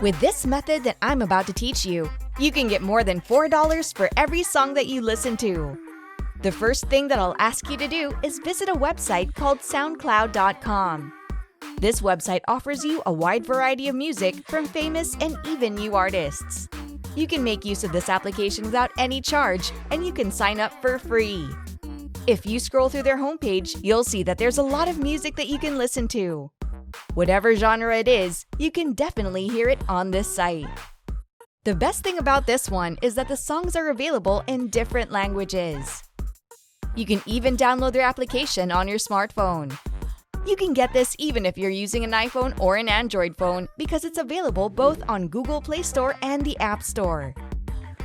With this method that I'm about to teach you, you can get more than $4 for every song that you listen to. The first thing that I'll ask you to do is visit a website called SoundCloud.com. This website offers you a wide variety of music from famous and even new artists. You can make use of this application without any charge, and you can sign up for free. If you scroll through their homepage, you'll see that there's a lot of music that you can listen to. Whatever genre it is, you can definitely hear it on this site. The best thing about this one is that the songs are available in different languages. You can even download their application on your smartphone. You can get this even if you're using an iPhone or an Android phone because it's available both on Google Play Store and the App Store.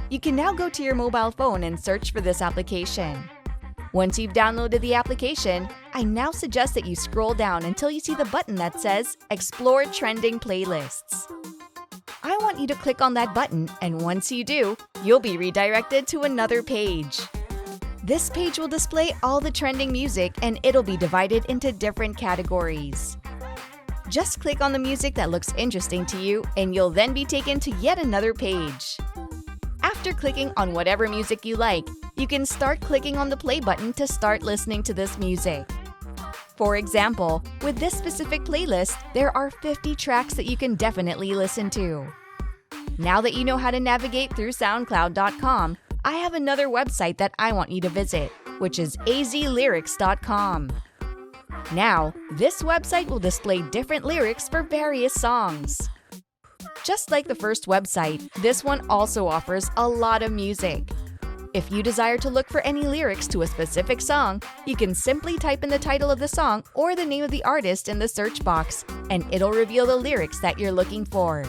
You can now go to your mobile phone and search for this application. Once you've downloaded the application, I now suggest that you scroll down until you see the button that says Explore Trending Playlists. I want you to click on that button, and once you do, you'll be redirected to another page. This page will display all the trending music, and it'll be divided into different categories. Just click on the music that looks interesting to you, and you'll then be taken to yet another page. After clicking on whatever music you like, you can start clicking on the play button to start listening to this music. For example, with this specific playlist, there are 50 tracks that you can definitely listen to. Now that you know how to navigate through SoundCloud.com, I have another website that I want you to visit, which is azlyrics.com. Now, this website will display different lyrics for various songs. Just like the first website, this one also offers a lot of music. If you desire to look for any lyrics to a specific song, you can simply type in the title of the song or the name of the artist in the search box, and it'll reveal the lyrics that you're looking for.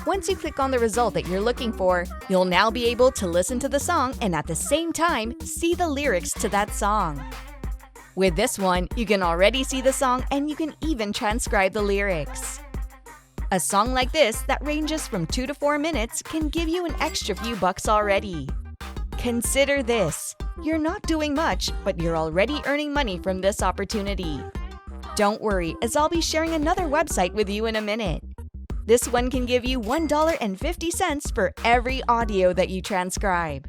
Once you click on the result that you're looking for, you'll now be able to listen to the song and at the same time see the lyrics to that song. With this one, you can already see the song and you can even transcribe the lyrics. A song like this that ranges from 2 to 4 minutes can give you an extra few bucks already. Consider this. You're not doing much, but you're already earning money from this opportunity. Don't worry, as I'll be sharing another website with you in a minute. This one can give you $1.50 for every audio that you transcribe.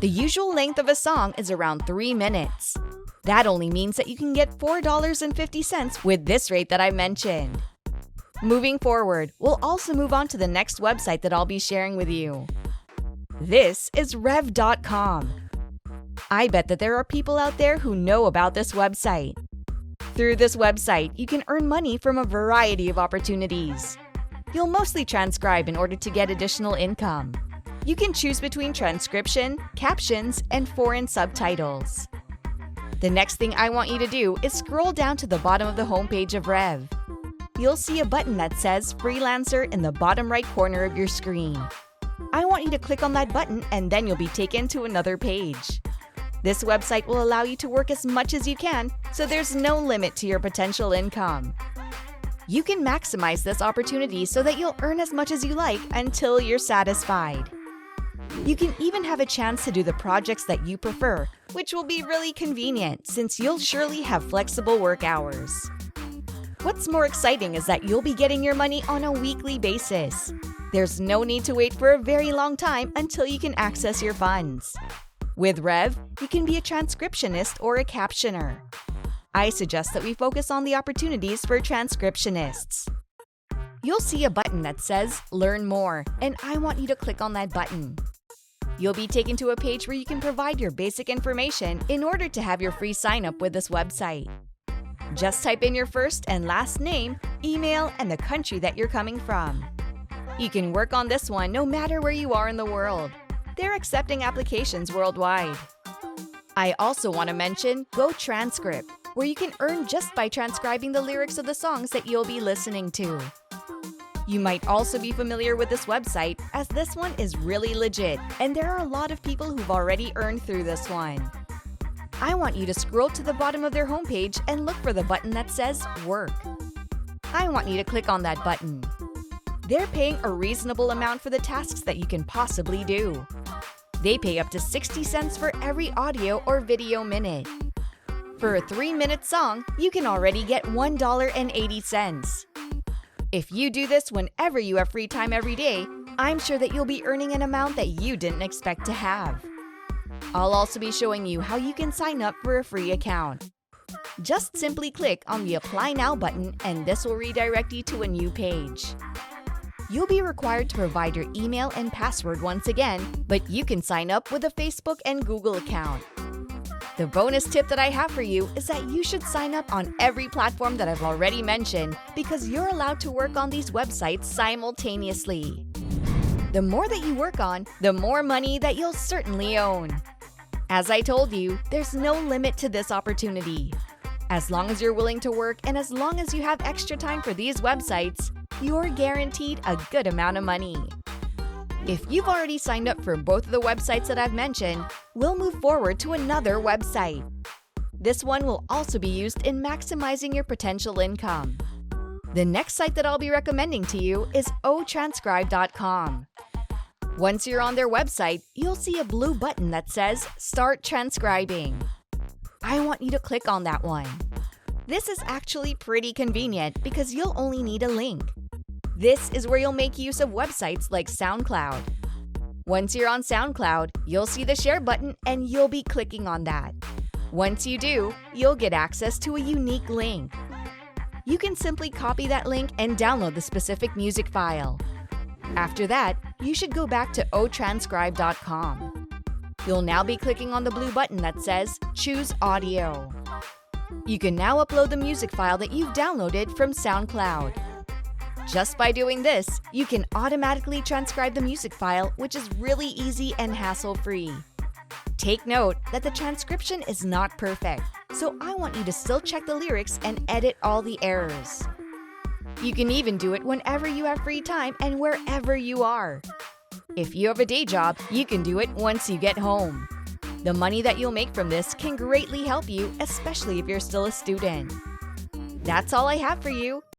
The usual length of a song is around 3 minutes. That only means that you can get $4.50 with this rate that I mentioned. Moving forward, we'll also move on to the next website that I'll be sharing with you. This is Rev.com. I bet that there are people out there who know about this website. Through this website, you can earn money from a variety of opportunities. You'll mostly transcribe in order to get additional income. You can choose between transcription, captions, and foreign subtitles. The next thing I want you to do is scroll down to the bottom of the homepage of Rev. You'll see a button that says Freelancer in the bottom right corner of your screen. I want you to click on that button and then you'll be taken to another page. This website will allow you to work as much as you can, so there's no limit to your potential income. You can maximize this opportunity so that you'll earn as much as you like until you're satisfied. You can even have a chance to do the projects that you prefer, which will be really convenient since you'll surely have flexible work hours. What's more exciting is that you'll be getting your money on a weekly basis. There's no need to wait for a very long time until you can access your funds. With Rev, you can be a transcriptionist or a captioner. I suggest that we focus on the opportunities for transcriptionists. You'll see a button that says Learn More, and I want you to click on that button. You'll be taken to a page where you can provide your basic information in order to have your free sign-up with this website. Just type in your first and last name, email, and the country that you're coming from. You can work on this one no matter where you are in the world. They're accepting applications worldwide. I also want to mention GoTranscript, where you can earn just by transcribing the lyrics of the songs that you'll be listening to. You might also be familiar with this website, as this one is really legit, and there are a lot of people who've already earned through this one. I want you to scroll to the bottom of their homepage and look for the button that says Work. I want you to click on that button. They're paying a reasonable amount for the tasks that you can possibly do. They pay up to 60 cents for every audio or video minute. For a 3-minute song, you can already get $1.80. If you do this whenever you have free time every day, I'm sure that you'll be earning an amount that you didn't expect to have. I'll also be showing you how you can sign up for a free account. Just simply click on the Apply Now button and this will redirect you to a new page. You'll be required to provide your email and password once again, but you can sign up with a Facebook and Google account. The bonus tip that I have for you is that you should sign up on every platform that I've already mentioned because you're allowed to work on these websites simultaneously. The more that you work on, the more money that you'll certainly own. As I told you, there's no limit to this opportunity. As long as you're willing to work and as long as you have extra time for these websites, you're guaranteed a good amount of money. If you've already signed up for both of the websites that I've mentioned, we'll move forward to another website. This one will also be used in maximizing your potential income. The next site that I'll be recommending to you is GoTranscribe.com. Once you're on their website, you'll see a blue button that says Start Transcribing. I want you to click on that one. This is actually pretty convenient because you'll only need a link. This is where you'll make use of websites like SoundCloud. Once you're on SoundCloud, you'll see the share button and you'll be clicking on that. Once you do, you'll get access to a unique link. You can simply copy that link and download the specific music file. After that, you should go back to GoTranscribe.com. You'll now be clicking on the blue button that says Choose Audio. You can now upload the music file that you've downloaded from SoundCloud. Just by doing this, you can automatically transcribe the music file, which is really easy and hassle-free. Take note that the transcription is not perfect, so I want you to still check the lyrics and edit all the errors. You can even do it whenever you have free time and wherever you are. If you have a day job, you can do it once you get home. The money that you'll make from this can greatly help you, especially if you're still a student. That's all I have for you.